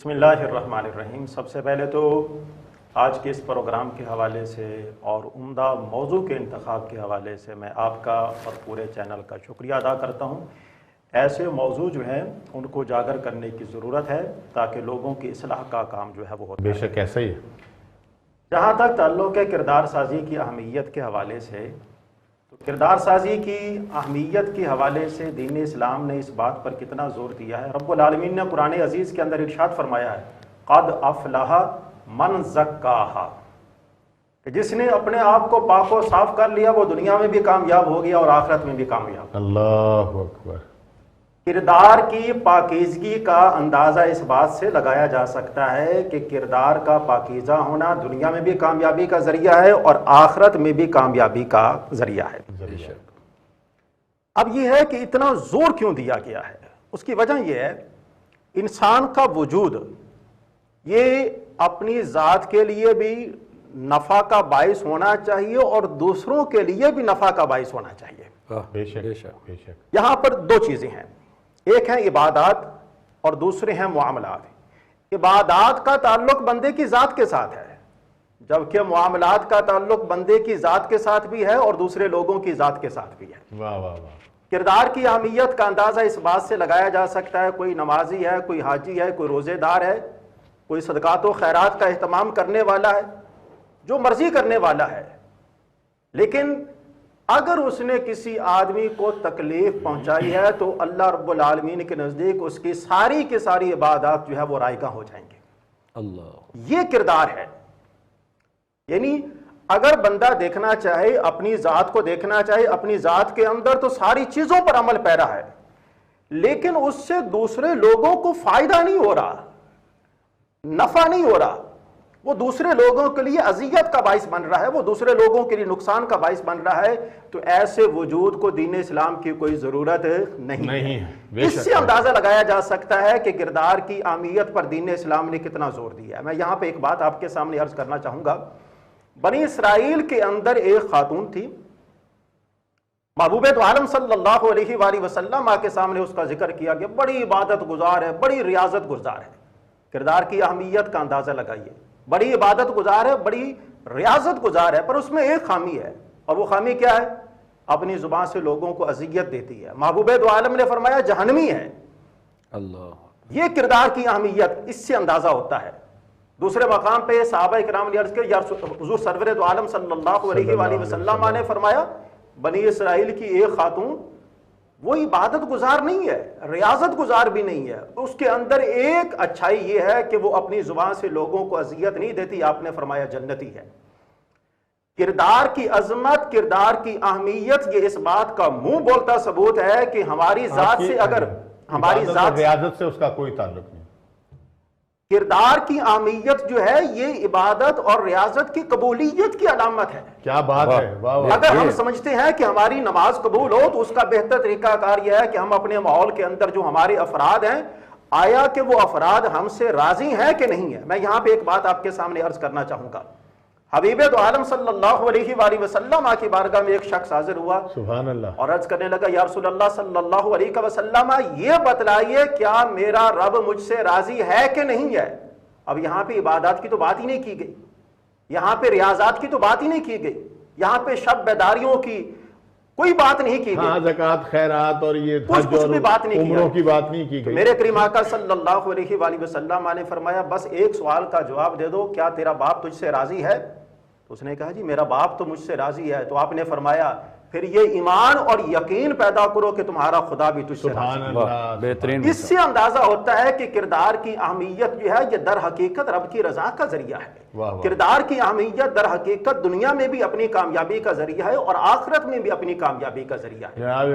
بسم اللہ الرحمن الرحیم۔ سب سے پہلے تو آج کے اس پروگرام کے حوالے سے اور عمدہ موضوع کے انتخاب کے حوالے سے میں آپ کا اور پورے چینل کا شکریہ ادا کرتا ہوں۔ ایسے موضوع جو ہیں ان کو اجاگر کرنے کی ضرورت ہے تاکہ لوگوں کی اصلاح کا کام جو ہے وہ ہوتا ہے۔ بے شک ایسا ہی ہے۔ جہاں تک تعلق ہے کردار سازی کی اہمیت کے حوالے سے، تو کردار سازی کی اہمیت کے حوالے سے دین اسلام نے اس بات پر کتنا زور دیا ہے۔ رب العالمین نے قرآن عزیز کے اندر ارشاد فرمایا ہے، قد افلح من زکاہا، کہ جس نے اپنے آپ کو پاک و صاف کر لیا وہ دنیا میں بھی کامیاب ہو گیا اور آخرت میں بھی کامیاب۔ اللہ اکبر۔ کردار کی پاکیزگی کا اندازہ اس بات سے لگایا جا سکتا ہے کہ کردار کا پاکیزہ ہونا دنیا میں بھی کامیابی کا ذریعہ ہے اور آخرت میں بھی کامیابی کا ذریعہ ہے۔ اب یہ ہے کہ اتنا زور کیوں دیا گیا ہے، اس کی وجہ یہ ہے انسان کا وجود یہ اپنی ذات کے لیے بھی نفع کا باعث ہونا چاہیے اور دوسروں کے لیے بھی نفع کا باعث ہونا چاہیے۔ بے شک بے شک۔ یہاں پر دو چیزیں ہیں، ایک ہیں عبادات اور دوسرے ہیں معاملات۔ عبادات کا تعلق بندے کی ذات کے ساتھ ہے، جبکہ معاملات کا تعلق بندے کی ذات کے ساتھ بھی ہے اور دوسرے لوگوں کی ذات کے ساتھ بھی ہے۔ واہ واہ واہ۔ کردار کی اہمیت کا اندازہ اس بات سے لگایا جا سکتا ہے، کوئی نمازی ہے، کوئی حاجی ہے، کوئی روزے دار ہے، کوئی صدقات و خیرات کا اہتمام کرنے والا ہے، جو مرضی کرنے والا ہے، لیکن اگر اس نے کسی آدمی کو تکلیف پہنچائی ہے تو اللہ رب العالمین کے نزدیک اس کی ساری کی ساری عبادات جو ہے وہ رائگاں ہو جائیں گے۔ اللہ، یہ کردار ہے۔ یعنی اگر بندہ دیکھنا چاہے، اپنی ذات کو دیکھنا چاہے، اپنی ذات کے اندر تو ساری چیزوں پر عمل پیرا ہے، لیکن اس سے دوسرے لوگوں کو فائدہ نہیں ہو رہا، نفع نہیں ہو رہا، وہ دوسرے لوگوں کے لیے اذیت کا باعث بن رہا ہے، وہ دوسرے لوگوں کے لیے نقصان کا باعث بن رہا ہے، تو ایسے وجود کو دین اسلام کی کوئی ضرورت نہیں ہے۔ اس سے اندازہ لگایا جا سکتا ہے کہ کردار کی اہمیت پر دین اسلام نے کتنا زور دیا ہے۔ میں یہاں پہ ایک بات آپ کے سامنے عرض کرنا چاہوں گا۔ بنی اسرائیل کے اندر ایک خاتون تھی، محبوب دو عالم صلی اللہ علیہ وآلہ وسلم کے سامنے اس کا ذکر کیا گیا، بڑی عبادت گزار ہے، بڑی ریاضت گزار ہے۔ کردار کی اہمیت کا اندازہ لگائیے، بڑی عبادت گزار ہے، بڑی ریاضت گزار ہے، پر اس میں ایک خامی ہے، اور وہ خامی کیا ہے؟ اپنی زبان سے لوگوں کو اذیت دیتی ہے۔ محبوب دو عالم نے فرمایا جہنمی ہے۔ اللہ، یہ کردار کی اہمیت اس سے اندازہ ہوتا ہے۔ دوسرے مقام پہ صحابہ کرام نے عرض کیا، یا حضور سرور دو عالم صلی اللہ علیہ وآلہ وسلم نے فرمایا بنی اسرائیل کی ایک خاتون وہ عبادت گزار نہیں ہے، ریاضت گزار بھی نہیں ہے، اس کے اندر ایک اچھائی یہ ہے کہ وہ اپنی زبان سے لوگوں کو اذیت نہیں دیتی، آپ نے فرمایا جنتی ہے۔ کردار کی عظمت، کردار کی اہمیت یہ اس بات کا منہ بولتا ثبوت ہے کہ ہماری ذات سے اگر ہماری ذات ریاضت سے اس کا کوئی تعلق نہیں، کردار کی اہمیت جو ہے یہ عبادت اور ریاضت کی قبولیت کی علامت ہے۔ کیا بات ہے، واہ واہ۔ اگر ہم سمجھتے ہیں کہ ہماری نماز قبول ہو تو اس کا بہتر طریقہ کار یہ ہے کہ ہم اپنے ماحول کے اندر جو ہمارے افراد ہیں، آیا کہ وہ افراد ہم سے راضی ہیں کہ نہیں ہیں۔ میں یہاں پہ ایک بات آپ کے سامنے عرض کرنا چاہوں گا۔ حبیب دو عالم صلی اللہ علیہ وآلہ وسلم کی بارگاہ میں ایک شخص حاضر ہوا، سبحان اللہ، اور عرض کرنے لگا، یا رسول اللہ صلی اللہ علیہ وسلم یہ بتلائیے کیا میرا رب مجھ سے راضی ہے کہ نہیں ہے؟ اب یہاں پہ عبادات کی تو بات ہی نہیں کی گئی، یہاں پہ ریاضات کی تو بات ہی نہیں کی گئی، یہاں پہ شب بیداریوں کی کوئی بات نہیں کی ہاں، گئی، زکوٰۃ خیرات اور یہ کچھ بھی بات نہیں کی عمروں گئی۔ کی بات نہیں کی گئی۔ میرے کریم آقا صلی اللہ علیہ وآلہ وسلم نے فرمایا بس ایک سوال کا جواب دے دو، کیا تیرا باپ تجھ سے راضی ہے؟ اس نے کہا جی میرا باپ تو مجھ سے راضی ہے۔ تو آپ نے فرمایا پھر یہ ایمان اور یقین پیدا کرو کہ تمہارا خدا بھی تجھ سے راضی ہے۔ بہترین۔ اس سے اندازہ ہوتا ہے کہ کردار کی اہمیت جو ہے یہ در حقیقت رب کی رضا کا ذریعہ ہے۔ کردار کی اہمیت در حقیقت دنیا میں بھی اپنی کامیابی کا ذریعہ ہے اور آخرت میں بھی اپنی کامیابی کا ذریعہ ہے۔